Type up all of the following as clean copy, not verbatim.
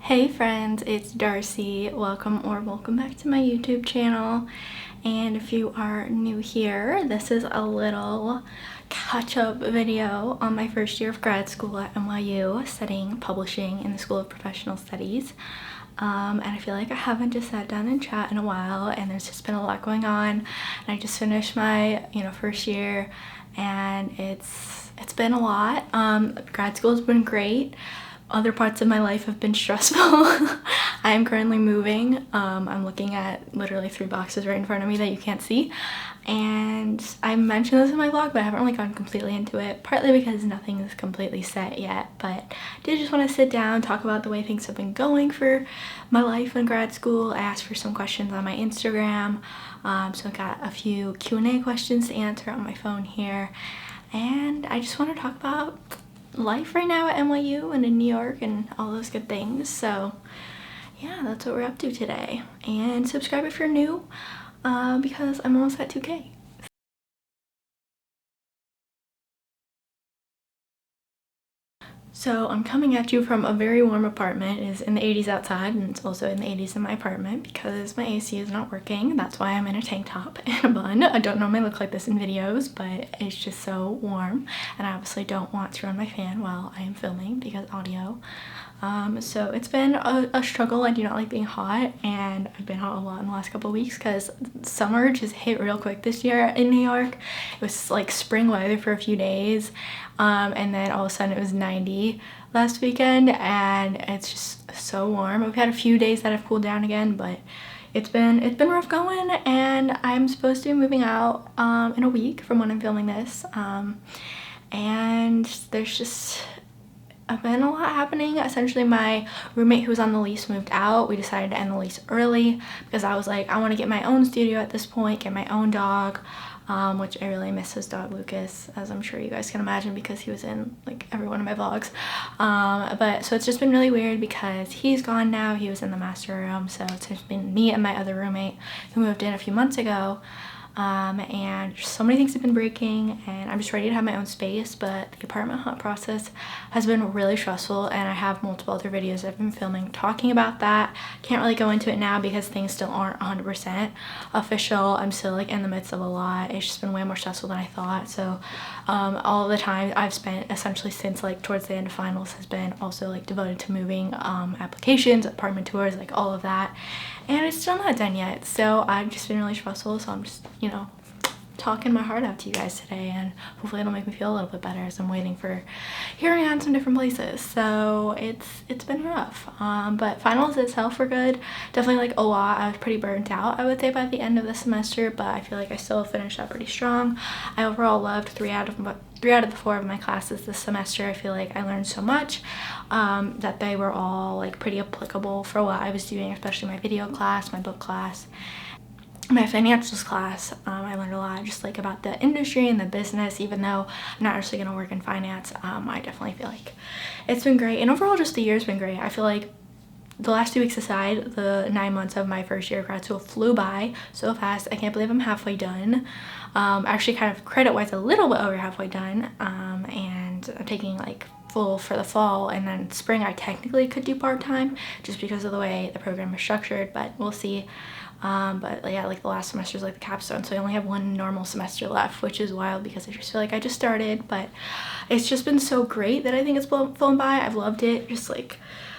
Hey friends, it's Darcy. Welcome back to my YouTube channel. And if you are new here, this is a little catch-up video on my first year of grad school at NYU, studying publishing in the School of Professional Studies. And I feel like I haven't just sat down and chat in a while, and there's just been a lot going on. And I just finished my first year, and it's been a lot. Grad school has been great. Other parts of my life have been stressful. I am currently moving. I'm looking at literally 3 boxes right in front of me that you can't see. And I mentioned this in my vlog, but I haven't really gone completely into it, partly because nothing is completely set yet. But I did just want to sit down, talk about the way things have been going for my life in grad school. I asked for some questions on my Instagram. So I got a few Q&A questions to answer on my phone here. And I just want to talk about life right now at NYU and in New York and all those good things. So yeah, that's what we're up to today. And subscribe if you're new, because I'm almost at 2K. So I'm coming at you from a very warm apartment. It is in the 80s outside, and it's also in the 80s in my apartment because my AC is not working. That's why I'm in a tank top and a bun. I don't normally look like this in videos, but it's just so warm, and I obviously don't want to run my fan while I am filming because audio. So it's been a struggle. I do not like being hot, and I've been hot a lot in the last couple of weeks because summer just hit real quick this year in New York. It was like spring weather for a few days, and then all of a sudden it was 90 last weekend, and it's just so warm. We've had a few days that have cooled down again, but it's been rough going, and I'm supposed to be moving out in a week from when I'm filming this, and there's just been a lot happening. Essentially, my roommate who was on the lease moved out. We decided to end the lease early because I was like, I want to get my own studio at this point, get my own dog, which I really miss his dog Lucas, as I'm sure you guys can imagine, because he was in like every one of my vlogs. But so it's just been really weird because he's gone now. He was in the master room, so it's just been me and my other roommate who moved in a few months ago. And so many things have been breaking, and I'm just ready to have my own space. But the apartment hunt process has been really stressful, and I have multiple other videos I've been filming talking about that. Can't really go into it now because things still aren't 100% official. I'm still like in the midst of a lot. It's just been way more stressful than I thought. So all the time I've spent essentially since like towards the end of finals has been also like devoted to moving, applications, apartment tours, like all of that. And it's still not done yet, so I've just been really stressful. So I'm just, talking my heart out to you guys today, and hopefully it'll make me feel a little bit better as I'm waiting for hearing on some different places. So it's been rough, but finals itself were good. Definitely like a lot. I was pretty burnt out, I would say, by the end of the semester, but I feel like I still finished out pretty strong. I overall loved 3 out of the 4 of my classes this semester. I feel like I learned so much, that they were all like pretty applicable for what I was doing, especially my video class, my book class, my financials class. I learned a lot just like about the industry and the business. Even though I'm not actually going to work in finance, I definitely feel like it's been great, and overall just the year's been great. I feel like the last 2 weeks aside, the 9 months of my first year of grad school flew by so fast. I can't believe I'm halfway done. Actually kind of credit-wise a little bit over halfway done, and I'm taking like full for the fall, and then spring I technically could do part-time just because of the way the program is structured, but we'll see. But yeah, like the last semester is like the capstone, so I only have 1 normal semester left, which is wild because I just feel like I just started. But it's just been so great that I think it's flown by. I've loved it just like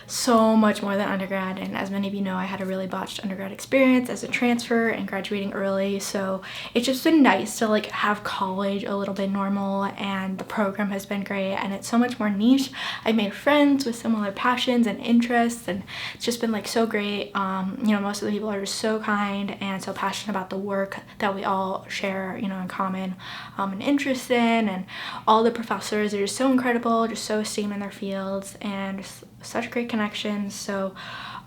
so much more than undergrad, and as many of you know, I had a really botched undergrad experience as a transfer and graduating early, so it's just been nice to like have college a little bit normal, and the program has been great, and it's so much more niche. I've made friends with similar passions and interests, and it's just been like so great. Most of the people are just so kind and so passionate about the work that we all share, in common, and interest in, and all the professors are just so incredible, just so esteemed in their fields, and just such great connections. So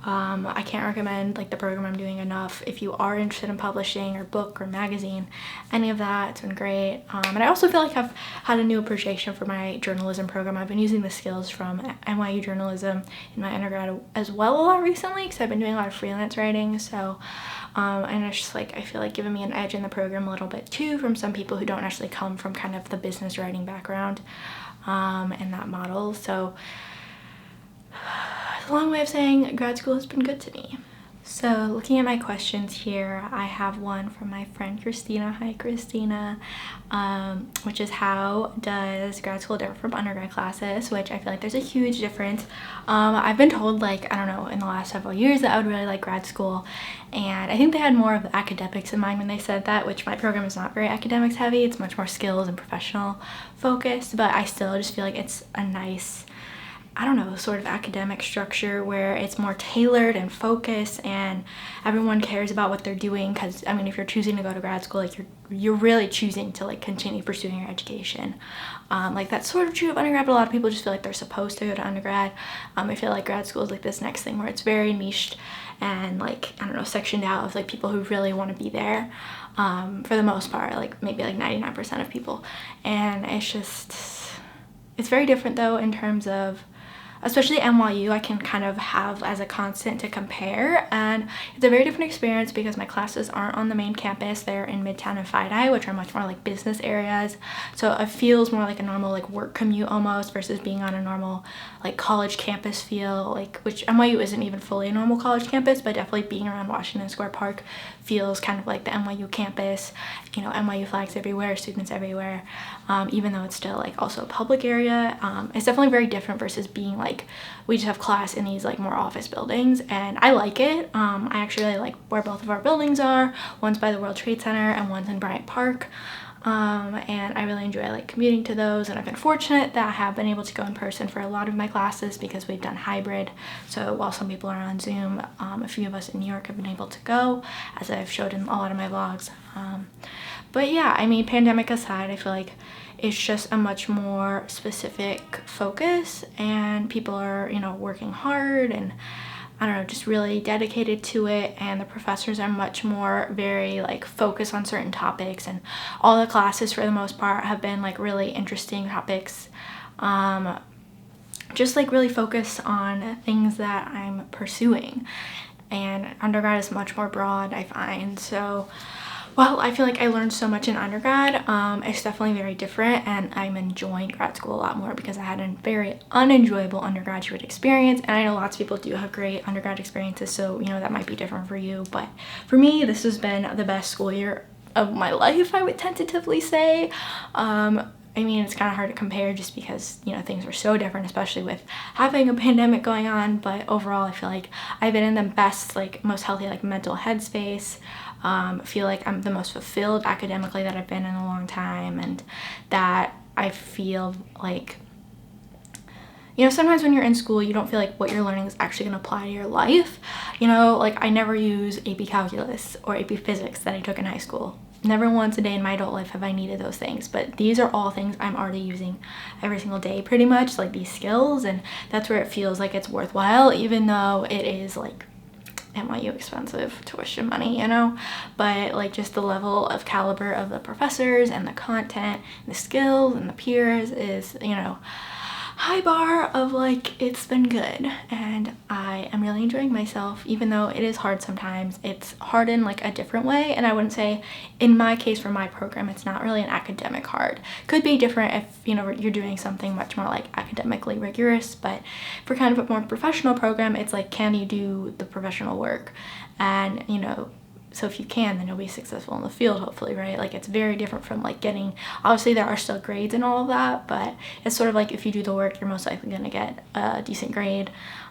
I can't recommend like the program I'm doing enough. If you are interested in publishing or book or magazine, any of that, it's been great. And I also feel like I've had a new appreciation for my journalism program. I've been using the skills from NYU journalism in my undergrad as well a lot recently, because I've been doing a lot of freelance writing. So and it's just like I feel like giving me an edge in the program a little bit too, from some people who don't actually come from kind of the business writing background, and that model. So a long way of saying grad school has been good to me. So looking at my questions here, I have one from my friend Christina. Hi Christina. Which is, how does grad school differ from undergrad classes? Which I feel like there's a huge difference. I've been told, like, I don't know, in the last several years that I would really like grad school, and I think they had more of the academics in mind when they said that, which my program is not very academics heavy. It's much more skills and professional focused, but I still just feel like it's a nice, I don't know, sort of academic structure where it's more tailored and focused and everyone cares about what they're doing. Because I mean, if you're choosing to go to grad school, like you're really choosing to like continue pursuing your education. Like that's sort of true of undergrad, but a lot of people just feel like they're supposed to go to undergrad. I feel like grad school is like this next thing where it's very niched and like, I don't know, sectioned out of like people who really want to be there, for the most part, like maybe like 99% of people. And it's very different though in terms of, especially NYU, I can kind of have as a constant to compare, and it's a very different experience because my classes aren't on the main campus. They're in Midtown and FIDI, which are much more like business areas, so it feels more like a normal like work commute almost, versus being on a normal like college campus feel, like, which NYU isn't even fully a normal college campus, but definitely being around Washington Square Park feels kind of like the NYU campus, you know, NYU flags everywhere, students everywhere, even though it's still like also a public area. It's definitely very different versus being like, we just have class in these like more office buildings, and I like it. I actually really like where both of our buildings are. One's by the World Trade Center and one's in Bryant Park. And I really enjoy like commuting to those, and I've been fortunate that I have been able to go in person for a lot of my classes because we've done hybrid. So while some people are on Zoom, a few of us in New York have been able to go, as I've showed in a lot of my vlogs. But yeah, I mean, pandemic aside, I feel like it's just a much more specific focus, and people are, you know, working hard and, I don't know, just really dedicated to it, and the professors are much more very like focused on certain topics, and all the classes for the most part have been like really interesting topics, just like really focused on things that I'm pursuing. And undergrad is much more broad, I find. So well, I feel like I learned so much in undergrad. It's definitely very different, and I'm enjoying grad school a lot more because I had a very unenjoyable undergraduate experience, and I know lots of people do have great undergrad experiences, so you know that might be different for you, but for me this has been the best school year of my life, I would tentatively say. I mean, it's kind of hard to compare just because, you know, things are so different, especially with having a pandemic going on, but overall I feel like I've been in the best, like most healthy like mental headspace. Feel like I'm the most fulfilled academically that I've been in a long time, and that I feel like, you know, sometimes when you're in school you don't feel like what you're learning is actually going to apply to your life. You know, like I never use AP calculus or AP physics that I took in high school. Never once a day in my adult life have I needed those things, but these are all things I'm already using every single day pretty much, like these skills, and that's where it feels like it's worthwhile, even though it is like NYU expensive tuition money, you know, but like just the level of caliber of the professors and the content, the skills and the peers is, you know, high bar of like, it's been good, and I am really enjoying myself, even though it is hard sometimes. It's hard in like a different way, and I wouldn't say, in my case for my program, it's not really an academic hard. Could be different if, you know, you're doing something much more like academically rigorous, but for kind of a more professional program, it's like, can you do the professional work? And, you know, so if you can, then you'll be successful in the field, hopefully, right? Like it's very different from like getting, obviously there are still grades and all of that, but it's sort of like if you do the work, you're most likely going to get a decent grade.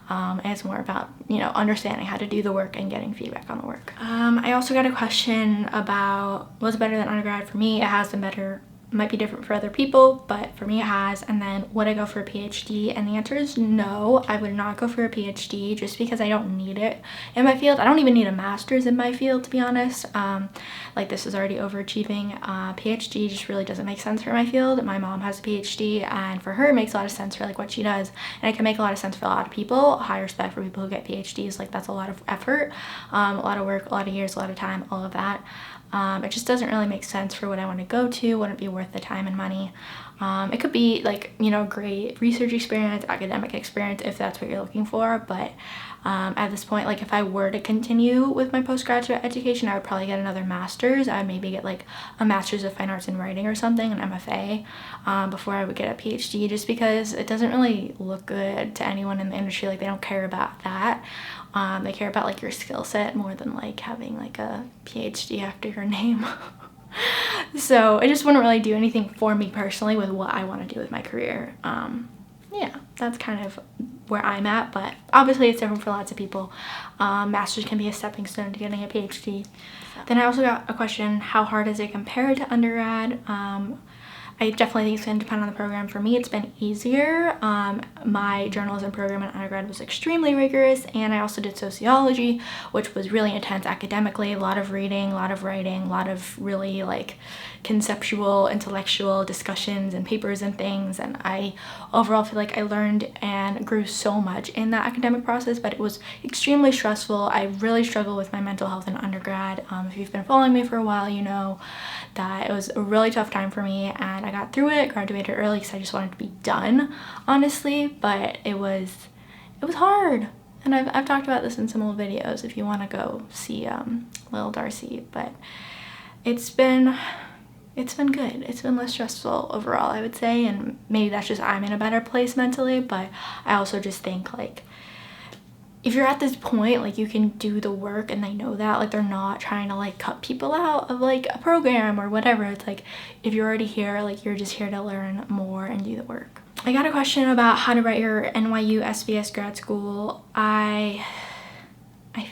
And it's more about, you know, understanding how to do the work and getting feedback on the work. I also got a question about what's better than undergrad. For me, it has been better. Might be different for other people, but for me it has. And then would I go for a PhD? And the answer is no, I would not go for a PhD, just because I don't need it in my field. I don't even need a master's in my field, to be honest. Like this is already overachieving. PhD just really doesn't make sense for my field. My mom has a PhD, and for her it makes a lot of sense for like what she does, and it can make a lot of sense for a lot of people. High respect for people who get PhDs. Like that's a lot of effort, a lot of work, a lot of years, a lot of time, all of that. It just doesn't really make sense for what I want to go to. Wouldn't be worth the time and money. It could be like, you know, great research experience, academic experience if that's what you're looking for, but At this point, like if I were to continue with my postgraduate education, I would probably get another master's. I would maybe get like a master's of fine arts in writing or something, an MFA, before I would get a PhD, just because it doesn't really look good to anyone in the industry. Like they don't care about that. They care about like your skill set more than like having like a PhD after your name. So it just wouldn't really do anything for me personally with what I want to do with my career. Yeah, that's kind of where I'm at, but obviously it's different for lots of people. Master's can be a stepping stone to getting a PhD. Then I also got a question, how hard is it compared to undergrad? I definitely think it's going to depend on the program. For me, it's been easier. My journalism program in undergrad was extremely rigorous, and I also did sociology, which was really intense academically. A lot of reading, a lot of writing, a lot of really like conceptual, intellectual discussions and papers and things. And I overall feel like I learned and grew so much in that academic process, but it was extremely stressful. I really struggled with my mental health in undergrad. If you've been following me for a while, you know that it was a really tough time for me, and I got through it, graduated early because I just wanted to be done, honestly, but it was hard. And I've talked about this in some old videos if you want to go see little Darcy, but it's been good. It's been less stressful overall, I would say, and maybe that's just I'm in a better place mentally, but I also just think like if you're at this point, like you can do the work and they know that, like they're not trying to like cut people out of like a program or whatever. It's like if you're already here, like you're just here to learn more and do the work. I got a question about how to write your NYU SPS grad school. I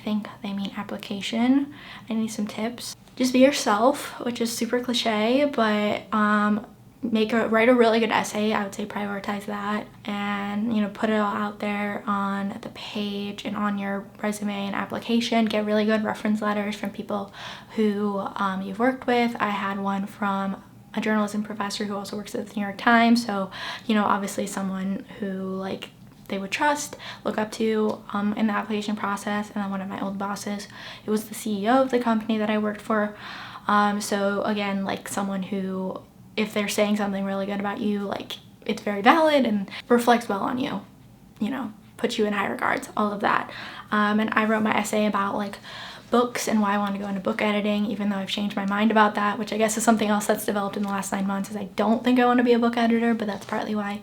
think they mean application. I need some tips. Just be yourself, which is super cliche, but write a really good essay. I would say prioritize that, and you know, put it all out there on the page and on your resume and application. Get really good reference letters from people who you've worked with. I had one from a journalism professor who also works at the New York Times, so you know, obviously someone who like they would trust, look up to in the application process. And then one of my old bosses, it was the CEO of the company that I worked for, so again, like someone who, if they're saying something really good about you, like it's very valid and reflects well on you, you know, puts you in high regards, all of that. And I wrote my essay about like books and why I want to go into book editing, even though I've changed my mind about that, which I guess is something else that's developed in the last 9 months, is I don't think I want to be a book editor, but that's partly why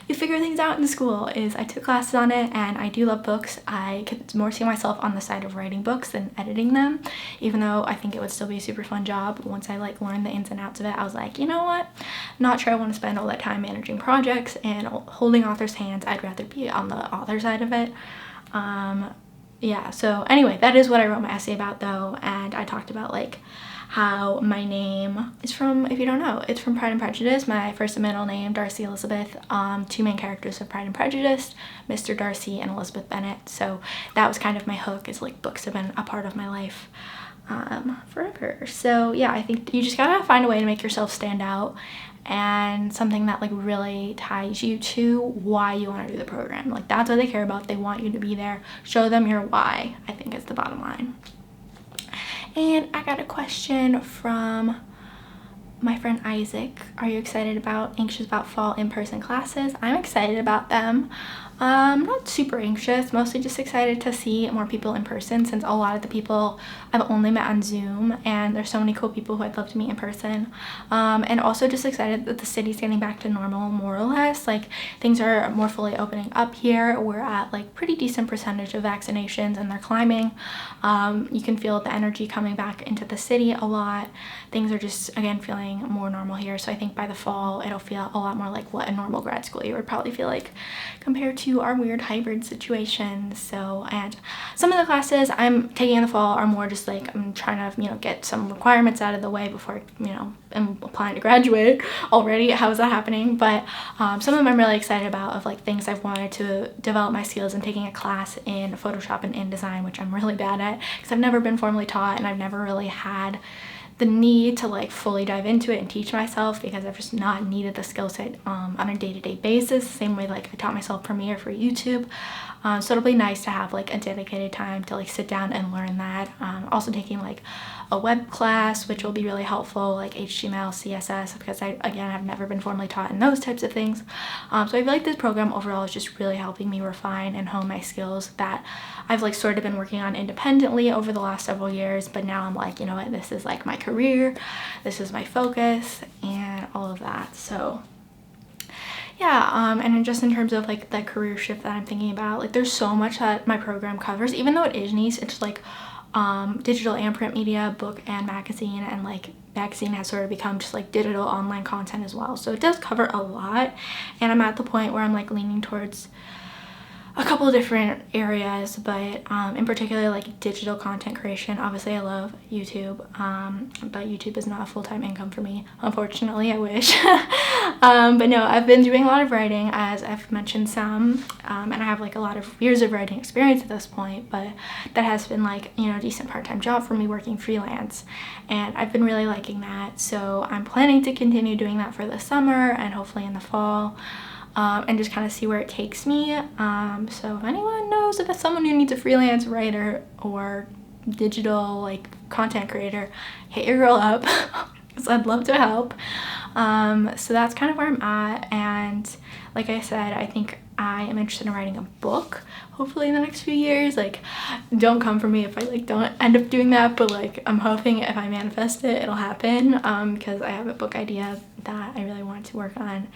you figure things out in school. Is I took classes on it and I do love books. I could more see myself on the side of writing books than editing them, even though I think it would still be a super fun job. Once I like learned the ins and outs of it, I was like, you know what, not sure I want to spend all that time managing projects and holding authors' hands. I'd rather be on the author side of it. Yeah, so anyway, that is what I wrote my essay about though, and I talked about like how my name is from, if you don't know, it's from Pride and Prejudice. My first and middle name, Darcy Elizabeth, two main characters of Pride and Prejudice, Mr. Darcy and Elizabeth Bennet. So that was kind of my hook, is like books have been a part of my life forever. So yeah, I think you just gotta find a way to make yourself stand out, and something that like really ties you to why you want to do the program. Like that's what they care about. They want you to be there. Show them your why, I think, is the bottom line. And I got a question from my friend Isaac. Are you anxious about fall in-person classes? I'm excited about them. Not super anxious, mostly just excited to see more people in person, since a lot of the people I've only met on Zoom, and there's so many cool people who I'd love to meet in person. And also just excited that the city's getting back to normal, more or less. Like things are more fully opening up here. We're at like pretty decent percentage of vaccinations and they're climbing. You can feel the energy coming back into the city a lot. Things are just, again, feeling more normal here. So I think by the fall, it'll feel a lot more like what a normal grad school year would probably feel like compared to our weird hybrid situation. So, and some of the classes I'm taking in the fall are more just like I'm trying to, you know, get some requirements out of the way before, you know, I'm applying to graduate already. How is that happening? But some of them I'm really excited about, of like things I've wanted to develop my skills in, taking a class in Photoshop and InDesign, which I'm really bad at because I've never been formally taught and I've never really had the need to like fully dive into it and teach myself, because I've just not needed the skill set on a day-to-day basis, same way like I taught myself Premiere for YouTube. So it'll be nice to have like a dedicated time to like sit down and learn that. Also taking like a web class, which will be really helpful, like HTML, CSS, because I, again, have never been formally taught in those types of things. So I feel like this program overall is just really helping me refine and hone my skills that I've like sort of been working on independently over the last several years, but now I'm like, you know what, this is like my career, this is my focus, and all of that. So yeah, and then just in terms of like the career shift that I'm thinking about, like there's so much that my program covers, even though it is niche. It's like digital and print media, book and magazine, and like magazine has sort of become just like digital online content as well. So it does cover a lot, and I'm at the point where I'm like leaning towards a couple of different areas, but in particular like digital content creation. Obviously I love YouTube, but YouTube is not a full-time income for me, unfortunately. I wish. But no, I've been doing a lot of writing, as I've mentioned some, and I have like a lot of years of writing experience at this point, but that has been like, you know, a decent part-time job for me working freelance, and I've been really liking that. So I'm planning to continue doing that for the summer and hopefully in the fall. And just kind of see where it takes me. So if anyone knows if it's someone who needs a freelance writer or digital like content creator, hit your girl up, because I'd love to help. So that's kind of where I'm at, and like I said, I think I am interested in writing a book, hopefully in the next few years. Like, don't come for me if I like don't end up doing that, but like I'm hoping if I manifest it, it'll happen, because I have a book idea that I really want to work on.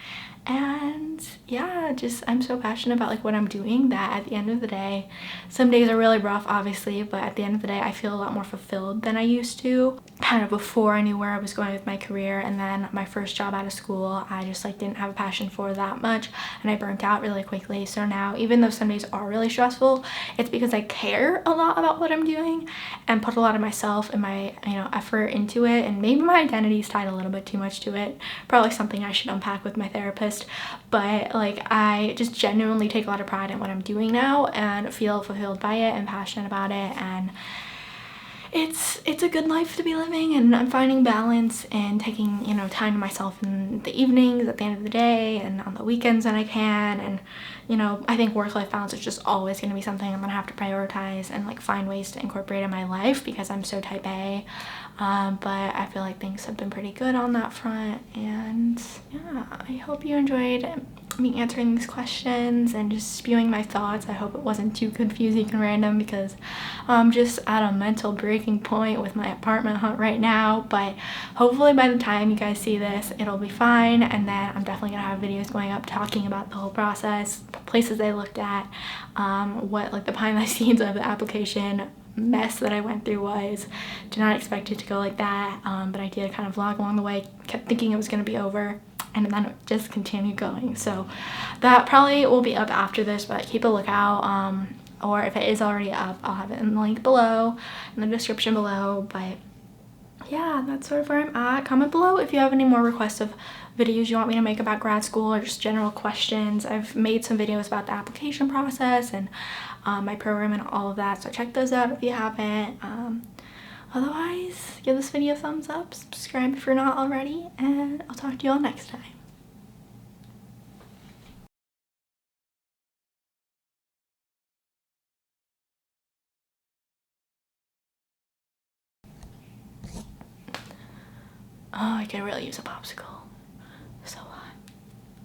And yeah, just I'm so passionate about like what I'm doing that at the end of the day, some days are really rough obviously, but at the end of the day I feel a lot more fulfilled than I used to, kind of before I knew where I was going with my career. And then my first job out of school, I just like didn't have a passion for that much, and I burnt out really quickly. So now, even though some days are really stressful, it's because I care a lot about what I'm doing and put a lot of myself and my, you know, effort into it, and maybe my identity is tied a little bit too much to it. Probably something I should unpack with my therapist. But like I just genuinely take a lot of pride in what I'm doing now and feel fulfilled by it and passionate about it, and it's a good life to be living, and I'm finding balance and taking, you know, time to myself in the evenings, at the end of the day, and on the weekends when I can. And you know, I think work-life balance is just always going to be something I'm gonna have to prioritize and like find ways to incorporate in my life, because I'm so type A. But I feel like things have been pretty good on that front, and yeah, I hope you enjoyed me answering these questions and just spewing my thoughts. I hope it wasn't too confusing and random, because I'm just at a mental breaking point with my apartment hunt right now, but hopefully by the time you guys see this, it'll be fine. And then I'm definitely gonna have videos going up talking about the whole process, places I looked at, what like the behind the scenes of the application mess that I went through was. Did not expect it to go like that, but I did kind of vlog along the way, kept thinking it was going to be over, and then it just continued going. So that probably will be up after this, but keep a lookout, or if it is already up, I'll have it in the link below, in the description below. But yeah, that's sort of where I'm at. Comment below if you have any more requests of videos you want me to make about grad school, or just general questions. I've made some videos about the application process and my program and all of that, so check those out if you haven't. Otherwise, give this video a thumbs up, subscribe if you're not already, and I'll talk to you all next time. Oh, I could really use a popsicle. So hot.